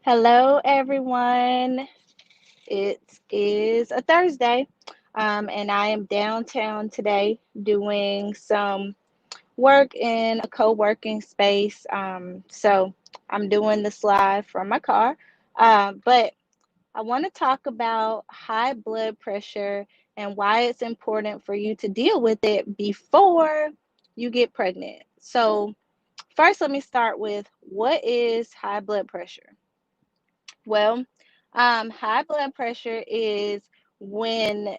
Hello, everyone. It is a Thursday, and I am downtown today doing some work in a co working space. So I'm doing this live from my car. But I want to talk about high blood pressure and why it's important for you to deal with it before you get pregnant. So, first, let me start with what is high blood pressure? Well, high blood pressure is when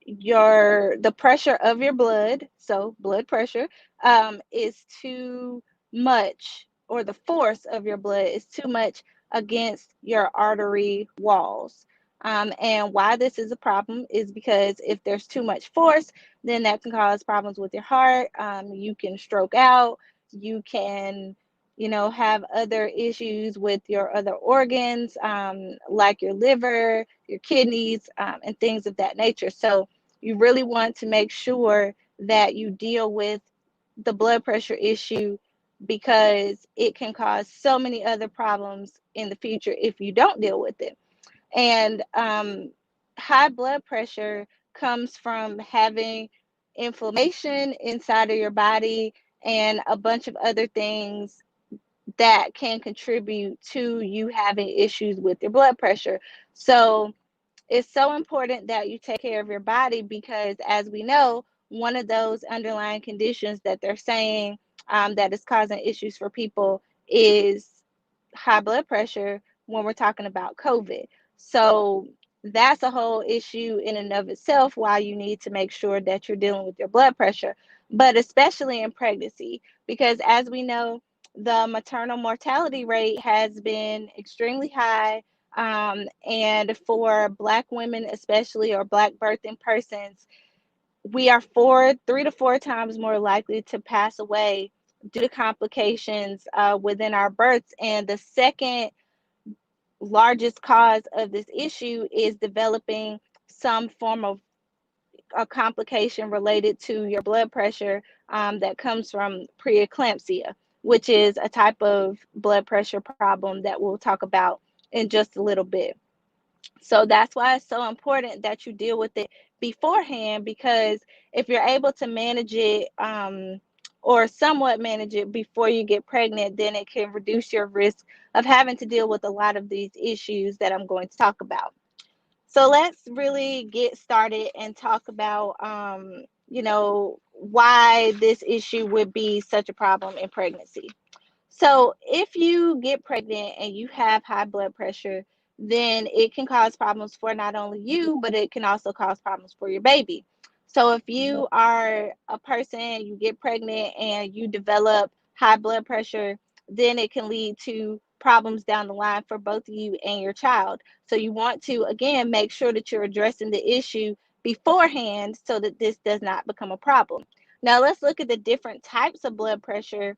the pressure of your blood, so blood pressure, is too much, or the force of your blood is too much against your artery walls. And why this is a problem is because if there's too much force, then that can cause problems with your heart. You can stroke out. You can, have other issues with your other organs, like your liver, your kidneys, and things of that nature. So you really want to make sure that you deal with the blood pressure issue because it can cause so many other problems in the future if you don't deal with it. And high blood pressure comes from having inflammation inside of your body and a bunch of other things that can contribute to you having issues with your blood pressure. So it's so important that you take care of your body because, as we know, one of those underlying conditions that they're saying that is causing issues for people is high blood pressure when we're talking about COVID. So that's a whole issue in and of itself why you need to make sure that you're dealing with your blood pressure, but especially in pregnancy, because as we know, the maternal mortality rate has been extremely high. And for Black women, especially, or Black birthing persons, we are 3 to 4 times more likely to pass away due to complications within our births. And the second largest cause of this issue is developing some form of a complication related to your blood pressure that comes from preeclampsia, which is a type of blood pressure problem that we'll talk about in just a little bit. So that's why it's so important that you deal with it beforehand, because if you're able to manage it or somewhat manage it before you get pregnant, then it can reduce your risk of having to deal with a lot of these issues that I'm going to talk about. So let's really get started and talk about, why this issue would be such a problem in pregnancy. So, if you get pregnant and you have high blood pressure, then it can cause problems for not only you, but it can also cause problems for your baby. So, if you are a person, you get pregnant and you develop high blood pressure, then it can lead to problems down the line for both of you and your child. So, you want to, again, make sure that you're addressing the issue beforehand so that this does not become a problem. Now, let's look at the different types of blood pressure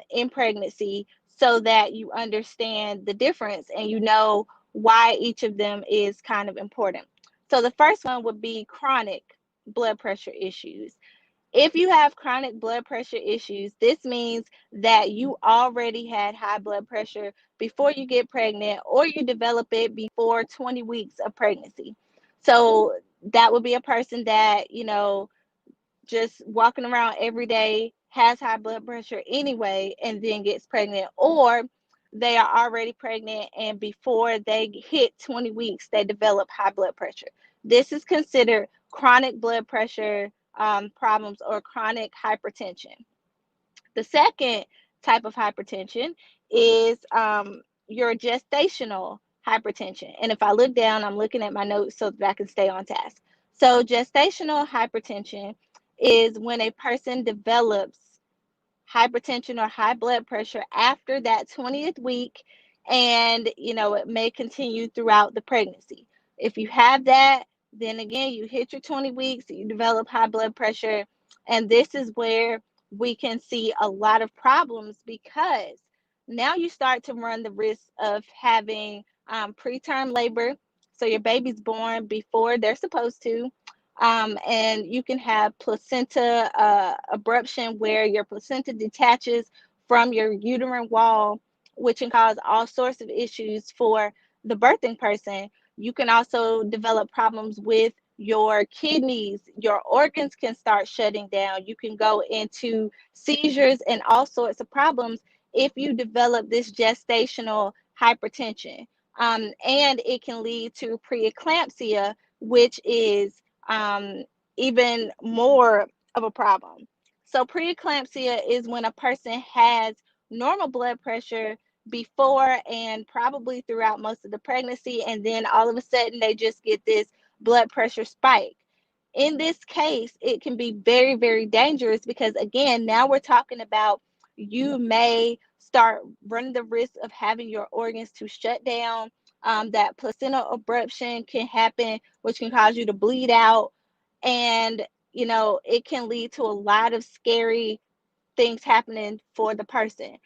in pregnancy so that you understand the difference and you know why each of them is kind of important. So, the first one would be chronic blood pressure issues. If you have chronic blood pressure issues, this means that you already had high blood pressure before you get pregnant, or you develop it before 20 weeks of pregnancy. So, that would be a person that, just walking around every day, has high blood pressure anyway, and then gets pregnant, or they are already pregnant and before they hit 20 weeks, they develop high blood pressure. This is considered chronic blood pressure problems or chronic hypertension. The second type of hypertension is your gestational hypertension. And if I look down, I'm looking at my notes so that I can stay on task. So, gestational hypertension is when a person develops hypertension or high blood pressure after that 20th week, and it may continue throughout the pregnancy. If you have that, then again you hit your 20 weeks, you develop high blood pressure, and this is where we can see a lot of problems, because now you start to run the risk of having preterm labor, so your baby's born before they're supposed to. And you can have placenta abruption, where your placenta detaches from your uterine wall which can cause all sorts of issues for the birthing person. You can also develop problems with your kidneys. Your organs can start shutting down. You can go into seizures and all sorts of problems if you develop this gestational hypertension. And it can lead to preeclampsia, which is even more of a problem. So, preeclampsia is when a person has normal blood pressure before and probably throughout most of the pregnancy, and then all of a sudden they just get this blood pressure spike. In this case, it can be very, very dangerous because, again, now we're talking about you may start running the risk of having your organs to shut down. That placental abruption can happen, which can cause you to bleed out. And, it can lead to a lot of scary things happening for the person.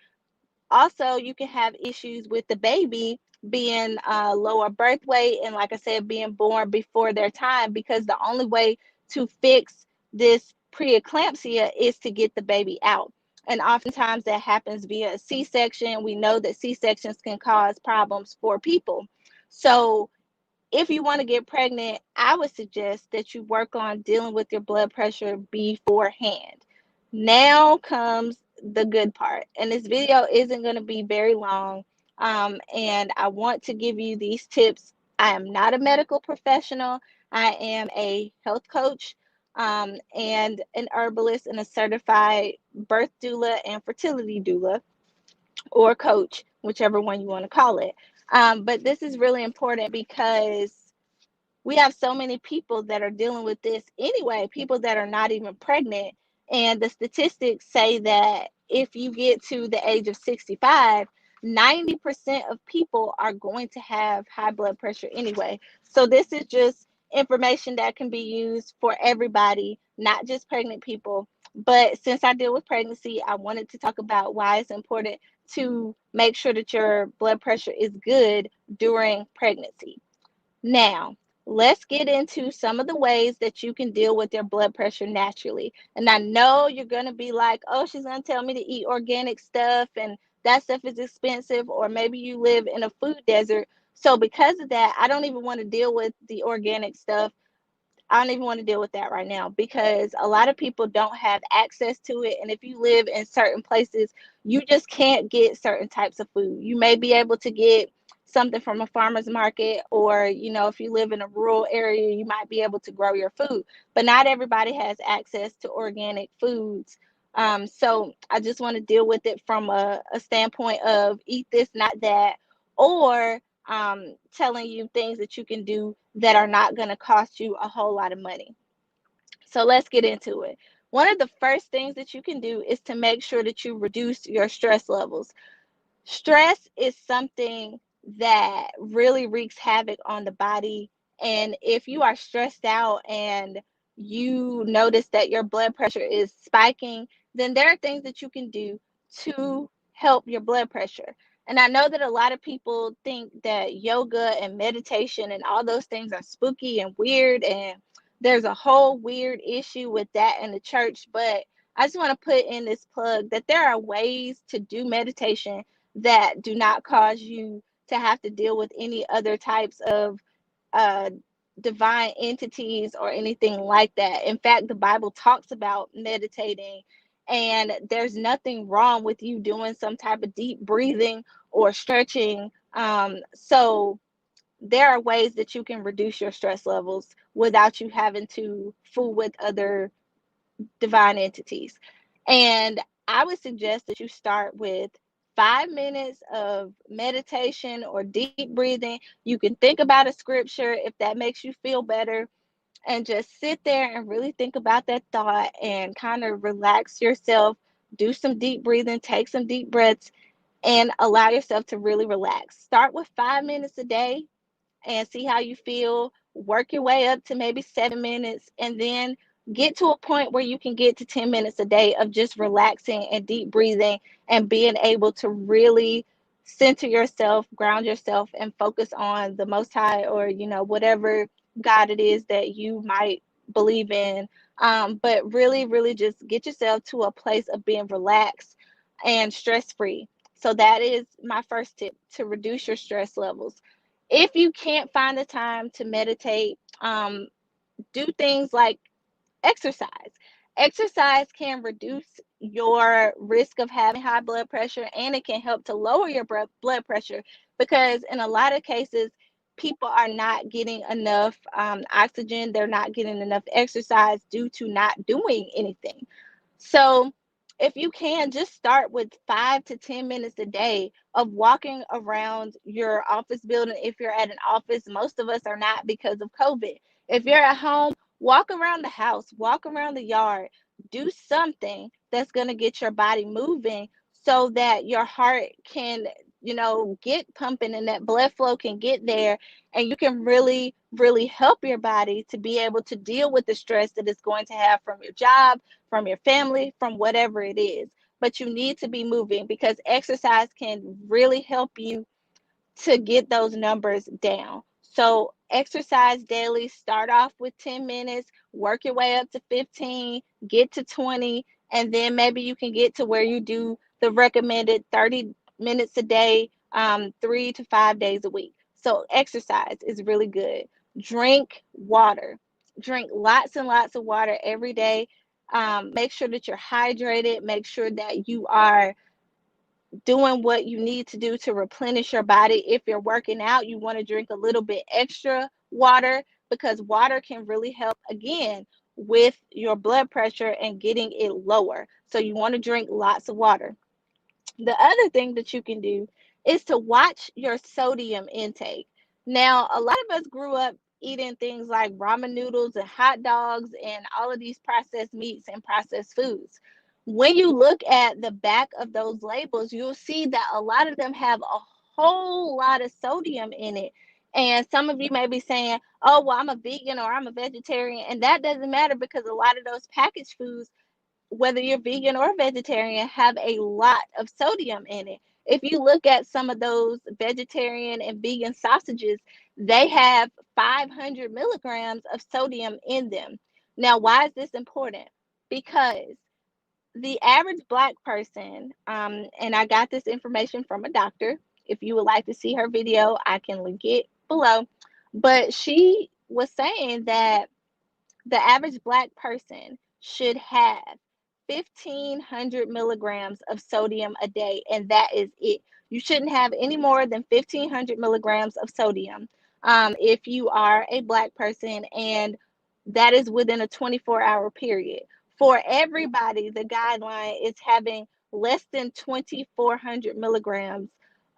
Also, you can have issues with the baby being lower birth weight and, like I said, being born before their time, because the only way to fix this preeclampsia is to get the baby out. And oftentimes that happens via a C-section. We know that C-sections can cause problems for people. So if you want to get pregnant, I would suggest that you work on dealing with your blood pressure beforehand. Now comes the good part, and this video isn't going to be very long. And I want to give you these tips. I am not a medical professional. I am a health coach, and an herbalist and a certified birth doula and fertility doula, or coach, whichever one you want to call it. But this is really important because we have so many people that are dealing with this anyway, people that are not even pregnant. And the statistics say that if you get to the age of 65, 90% of people are going to have high blood pressure anyway. So this is just information that can be used for everybody, not just pregnant people. But since I deal with pregnancy, I wanted to talk about why it's important to make sure that your blood pressure is good during pregnancy. Now, let's get into some of the ways that you can deal with your blood pressure naturally. And I know you're going to be like, oh, she's going to tell me to eat organic stuff and that stuff is expensive, or maybe you live in a food desert. So, because of that, I don't even want to deal with the organic stuff. I don't even want to deal with that right now because a lot of people don't have access to it. And if you live in certain places, you just can't get certain types of food. You may be able to get something from a farmer's market, or, if you live in a rural area, you might be able to grow your food. But not everybody has access to organic foods. So I just want to deal with it from a standpoint of eat this, not that, or telling you things that you can do that are not going to cost you a whole lot of money. So let's get into it. One of the first things that you can do is to make sure that you reduce your stress levels. Stress is something that really wreaks havoc on the body. And if you are stressed out and you notice that your blood pressure is spiking, then there are things that you can do to help your blood pressure. And I know that a lot of people think that yoga and meditation and all those things are spooky and weird, and there's a whole weird issue with that in the church. But I just want to put in this plug that there are ways to do meditation that do not cause you to have to deal with any other types of uh, divine entities or anything like that. In fact, the Bible talks about meditating, and there's nothing wrong with you doing some type of deep breathing or stretching. So there are ways that you can reduce your stress levels without you having to fool with other divine entities. And I would suggest that you start with 5 minutes of meditation or deep breathing. You can think about a scripture if that makes you feel better, and just sit there and really think about that thought and kind of relax yourself. Do some deep breathing, take some deep breaths, and allow yourself to really relax. Start with 5 minutes a day and see how you feel. Work your way up to maybe 7 minutes, and then get to a point where you can get to 10 minutes a day of just relaxing and deep breathing and being able to really center yourself, ground yourself, and focus on the Most High, or, whatever God it is that you might believe in. But really, really just get yourself to a place of being relaxed and stress free. So that is my first tip to reduce your stress levels. If you can't find the time to meditate, do things like exercise. Exercise can reduce your risk of having high blood pressure, and it can help to lower your blood pressure, because in a lot of cases, people are not getting enough oxygen. They're not getting enough exercise due to not doing anything. So, if you can, just start with 5 to 10 minutes a day of walking around your office building. If you're at an office, most of us are not because of COVID. If you're at home, walk around the house, walk around the yard, do something that's going to get your body moving so that your heart can, get pumping and that blood flow can get there, and you can really, really help your body to be able to deal with the stress that it's going to have from your job, from your family, from whatever it is. But you need to be moving, because exercise can really help you to get those numbers down. So exercise daily, start off with 10 minutes, work your way up to 15, get to 20, and then maybe you can get to where you do the recommended 30 minutes a day, 3 to 5 days a week. So exercise is really good. Drink water. Drink lots and lots of water every day. Make sure that you're hydrated. Make sure that you are doing what you need to do to replenish your body. If you're working out, you want to drink a little bit extra water, because water can really help again with your blood pressure and getting it lower. So you want to drink lots of water. The other thing that you can do is to watch your sodium intake. Now, a lot of us grew up eating things like ramen noodles and hot dogs and all of these processed meats and processed foods. When you look at the back of those labels, you'll see that a lot of them have a whole lot of sodium in it. And some of you may be saying, oh, well, I'm a vegan or I'm a vegetarian. And that doesn't matter, because a lot of those packaged foods, whether you're vegan or vegetarian, have a lot of sodium in it. If you look at some of those vegetarian and vegan sausages, they have 500 milligrams of sodium in them. Now, why is this important? Because the average Black person, and I got this information from a doctor. If you would like to see her video, I can link it below. But she was saying that the average Black person should have 1,500 milligrams of sodium a day, and that is it. You shouldn't have any more than 1,500 milligrams of sodium if you are a Black person, and that is within a 24-hour period. For everybody, the guideline is having less than 2,400 milligrams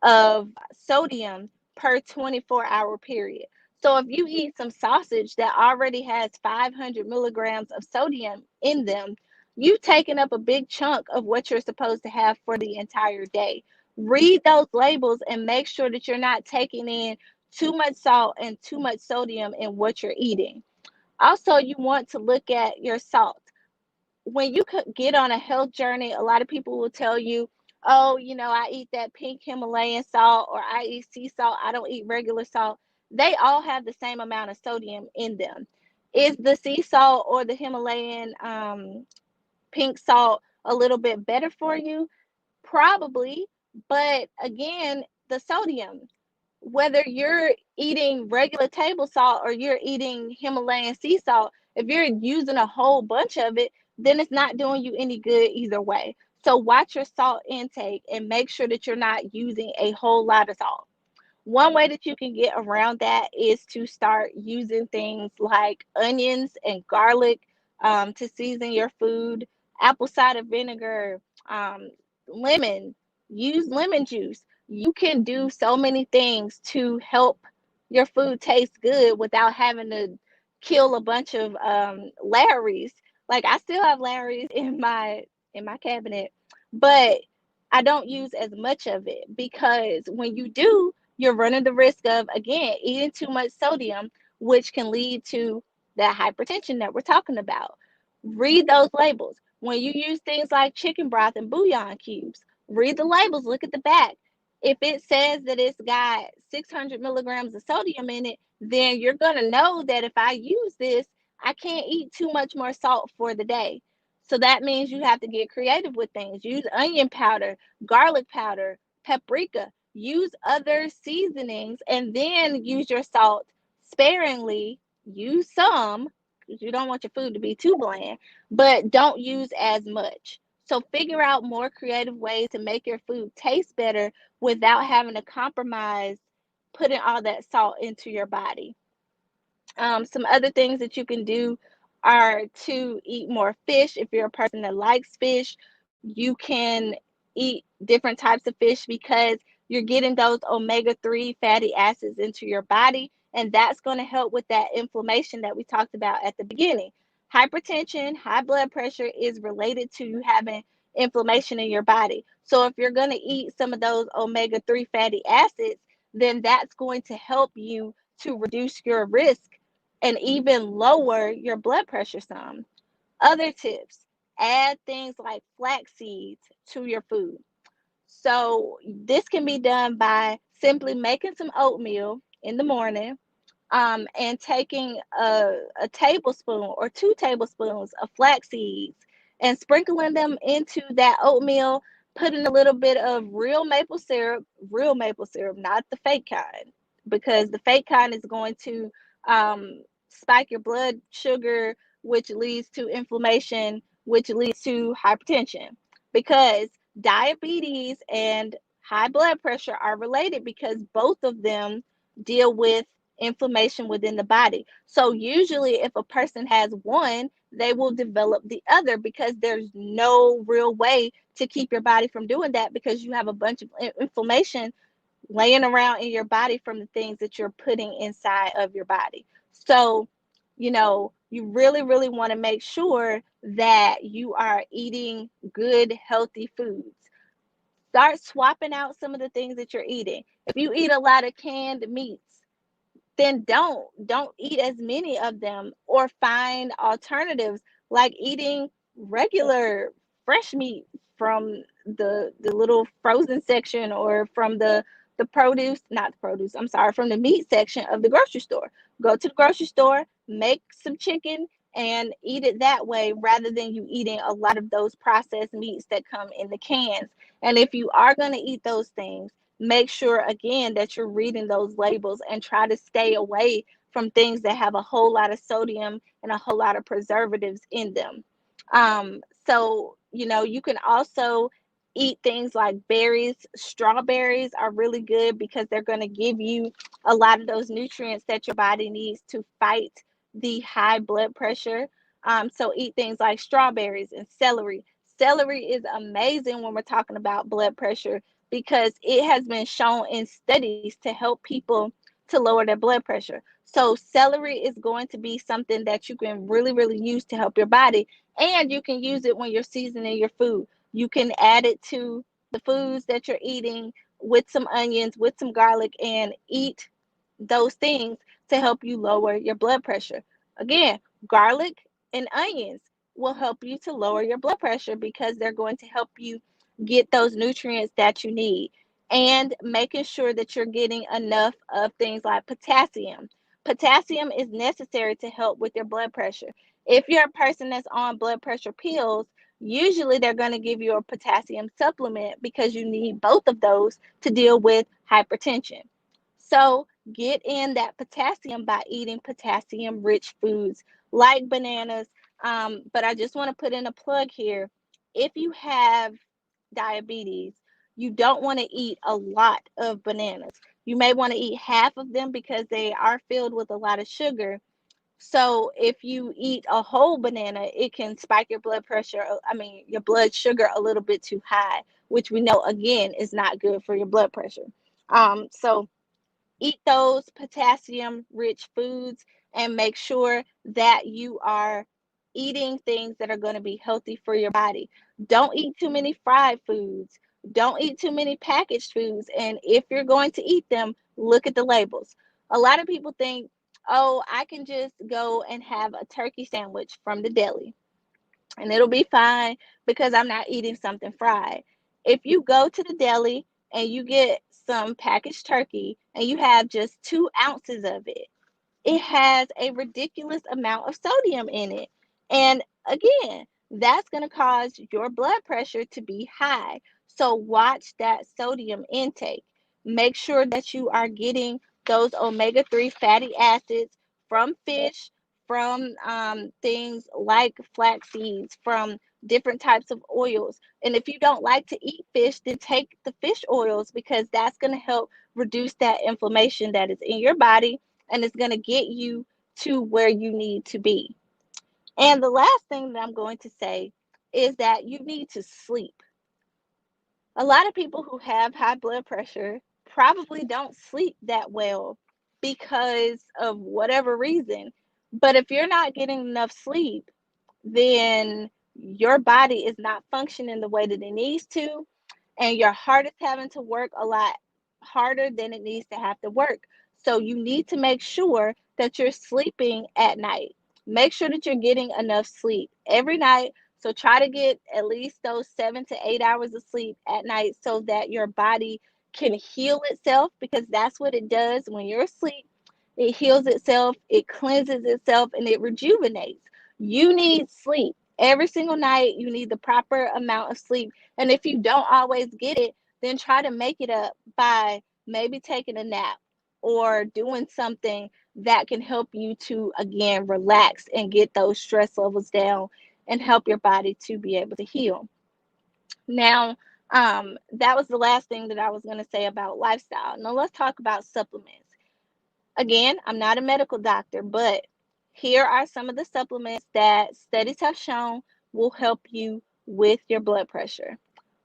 of sodium per 24-hour period. So if you eat some sausage that already has 500 milligrams of sodium in them, you've taken up a big chunk of what you're supposed to have for the entire day. Read those labels and make sure that you're not taking in too much salt and too much sodium in what you're eating. Also, you want to look at your salt. When you could get on a health journey, a lot of people will tell you, oh, I eat that pink Himalayan salt, or I eat sea salt, I don't eat regular salt. They all have the same amount of sodium in them. Is the sea salt or the Himalayan pink salt a little bit better for you? Probably. But again, the sodium, whether you're eating regular table salt or you're eating Himalayan sea salt, if you're using a whole bunch of it, then it's not doing you any good either way. So watch your salt intake and make sure that you're not using a whole lot of salt. One way that you can get around that is to start using things like onions and garlic to season your food, apple cider vinegar, um, lemon, use lemon juice. You can do so many things to help your food taste good without having to kill a bunch of Larry's. Like, I still have Larry's in my cabinet, but I don't use as much of it, because when you do, you're running the risk of, again, eating too much sodium, which can lead to that hypertension that we're talking about. Read those labels. When you use things like chicken broth and bouillon cubes, read the labels, look at the back. If it says that it's got 600 milligrams of sodium in it, then you're going to know that if I use this, I can't eat too much more salt for the day. So that means you have to get creative with things. Use onion powder, garlic powder, paprika. Use other seasonings and then use your salt sparingly. Use some because you don't want your food to be too bland, but don't use as much. So figure out more creative ways to make your food taste better without having to compromise putting all that salt into your body. Some other things that you can do are to eat more fish. If you're a person that likes fish, you can eat different types of fish because you're getting those omega-3 fatty acids into your body, and that's going to help with that inflammation that we talked about at the beginning. Hypertension, high blood pressure is related to you having inflammation in your body. So if you're going to eat some of those omega-3 fatty acids, then that's going to help you to reduce your risk and even lower your blood pressure some. Other tips, add things like flax seeds to your food. So this can be done by simply making some oatmeal in the morning, and taking a tablespoon or 2 tablespoons of flax seeds and sprinkling them into that oatmeal, putting a little bit of real maple syrup, not the fake kind, because the fake kind is going to spike your blood sugar, which leads to inflammation, which leads to hypertension. Because diabetes and high blood pressure are related because both of them deal with inflammation within the body. So usually if a person has one, they will develop the other because there's no real way to keep your body from doing that because you have a bunch of inflammation laying around in your body from the things that you're putting inside of your body. So, you really, really want to make sure that you are eating good, healthy foods. Start swapping out some of the things that you're eating. If you eat a lot of canned meats, then don't eat as many of them, or find alternatives like eating regular fresh meat from the little frozen section, or from the produce, not the produce, I'm sorry, from the meat section of the grocery store. Go to the grocery store, make some chicken and eat it that way rather than you eating a lot of those processed meats that come in the cans. And if you are going to eat those things, make sure again that you're reading those labels and try to stay away from things that have a whole lot of sodium and a whole lot of preservatives in them. So you can also eat things like berries. Strawberries are really good because they're going to give you a lot of those nutrients that your body needs to fight the high blood pressure. So eat things like strawberries and celery. Celery is amazing when we're talking about blood pressure because it has been shown in studies to help people to lower their blood pressure. So celery is going to be something that you can really, really use to help your body, and you can use it when you're seasoning your food. You can add it to the foods that you're eating with some onions, with some garlic, and eat those things to help you lower your blood pressure. Again, garlic and onions will help you to lower your blood pressure because they're going to help you get those nutrients that you need. And making sure that you're getting enough of things like potassium. Potassium is necessary to help with your blood pressure. If you're a person that's on blood pressure pills, usually they're going to give you a potassium supplement because you need both of those to deal with hypertension. So get in that potassium by eating potassium rich foods like bananas. But I just want to put in a plug here. If you have diabetes, you don't want to eat a lot of bananas. You may want to eat half of them because they are filled with a lot of sugar. So if you eat a whole banana, it can spike your blood pressure, your blood sugar a little bit too high, which we know again is not good for your blood pressure. So eat those potassium rich foods and make sure that you are eating things that are going to be healthy for your body. Don't eat too many fried foods. Don't eat too many packaged foods. And if you're going to eat them, look at the labels. A lot of people think, oh, I can just go and have a turkey sandwich from the deli and it'll be fine because I'm not eating something fried. If you go to the deli and you get some packaged turkey and you have just 2 ounces of it, it has a ridiculous amount of sodium in it. And again, that's going to cause your blood pressure to be high. So watch that sodium intake. Make sure that you are getting those omega-3 fatty acids from fish, from things like flax seeds, from different types of oils. And if you don't like to eat fish, then take the fish oils, because that's going to help reduce that inflammation that is in your body, and it's going to get you to where you need to be. And the last thing that I'm going to say is that you need to sleep. A lot of people who have high blood pressure probably don't sleep that well because of whatever reason. But if you're not getting enough sleep, then your body is not functioning the way that it needs to, and your heart is having to work a lot harder than it needs to have to work. So you need to make sure that you're sleeping at night. Make sure that you're getting enough sleep every night. So try to get at least those 7 to 8 hours of sleep at night so that your body can heal itself, because that's what it does when you're asleep. It heals itself, it cleanses itself, and it rejuvenates. You need sleep every single night. You need the proper amount of sleep. And if you don't always get it, then try to make it up by maybe taking a nap or doing something that can help you to, again, relax and get those stress levels down and help your body to be able to heal. Now, that was the last thing that I was going to say about lifestyle. Now, let's talk about supplements. Again, I'm not a medical doctor, but here are some of the supplements that studies have shown will help you with your blood pressure.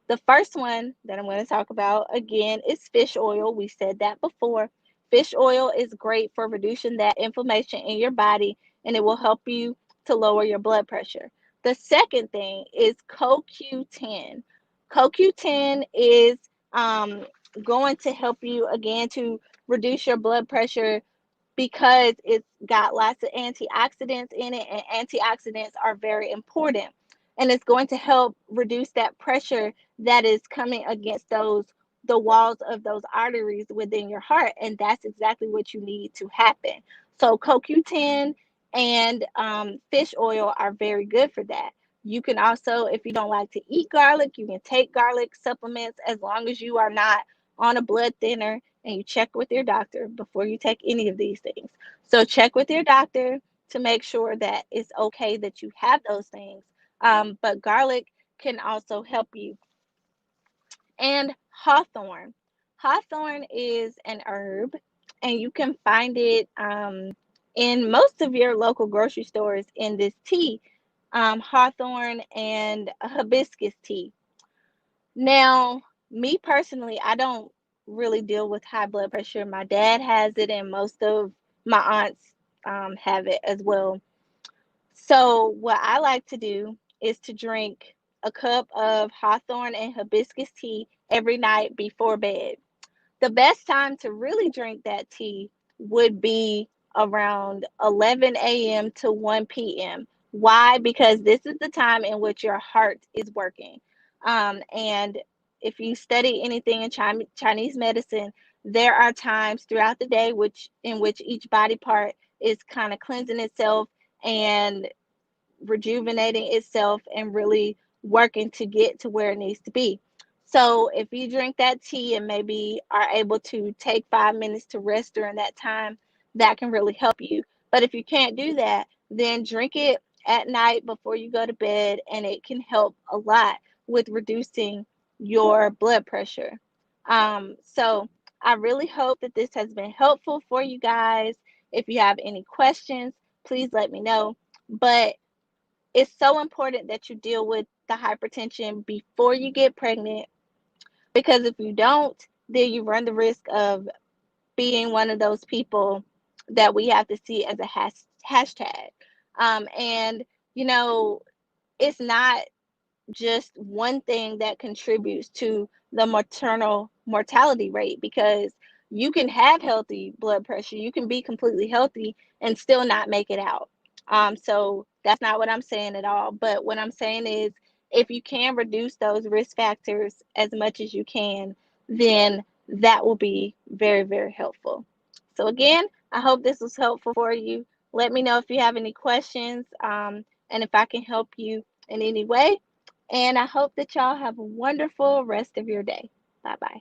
The first one that I'm going to talk about again is fish oil. We said that before. Fish oil is great for reducing that inflammation in your body, and it will help you to lower your blood pressure. The second thing is CoQ10. CoQ10 is um, going to help you again to reduce your blood pressure because it's got lots of antioxidants in it, and antioxidants are very important. And it's going to help reduce that pressure that is coming against the walls of those arteries within your heart, and that's exactly what you need to happen. So CoQ10 and fish oil are very good for that. You can also, if you don't like to eat garlic, you can take garlic supplements as long as you are not on a blood thinner, and you check with your doctor before you take any of these things. So check with your doctor to make sure that it's okay that you have those things. But garlic can also help you. And hawthorne. Hawthorne is an herb, and you can find it in most of your local grocery stores in this tea, hawthorne and hibiscus tea. Now, me personally, I don't really deal with high blood pressure. My dad has it, and most of my aunts have it as well. So, what I like to do is to drink a cup of hawthorn and hibiscus tea every night before bed. The best time to really drink that tea would be around 11 a.m. to 1 p.m. Why? Because this is the time in which your heart is working. And if you study anything in Chinese medicine, there are times throughout the day in which each body part is kind of cleansing itself and rejuvenating itself and really working to get to where it needs to be. So if you drink that tea and maybe are able to take 5 minutes to rest during that time, that can really help you. But if you can't do that, then drink it at night before you go to bed, and it can help a lot with reducing your blood pressure. So I really hope that this has been helpful for you guys. If you have any questions, please let me know. But it's so important that you deal with the hypertension before you get pregnant, because if you don't, then you run the risk of being one of those people that we have to see as a hashtag. And, you know, it's not just one thing that contributes to the maternal mortality rate, because you can have healthy blood pressure, you can be completely healthy and still not make it out. So that's not what I'm saying at all. But what I'm saying is, if you can reduce those risk factors as much as you can, then that will be very, very helpful. So again, I hope this was helpful for you. Let me know if you have any questions, and if I can help you in any way. And I hope that y'all have a wonderful rest of your day. Bye bye.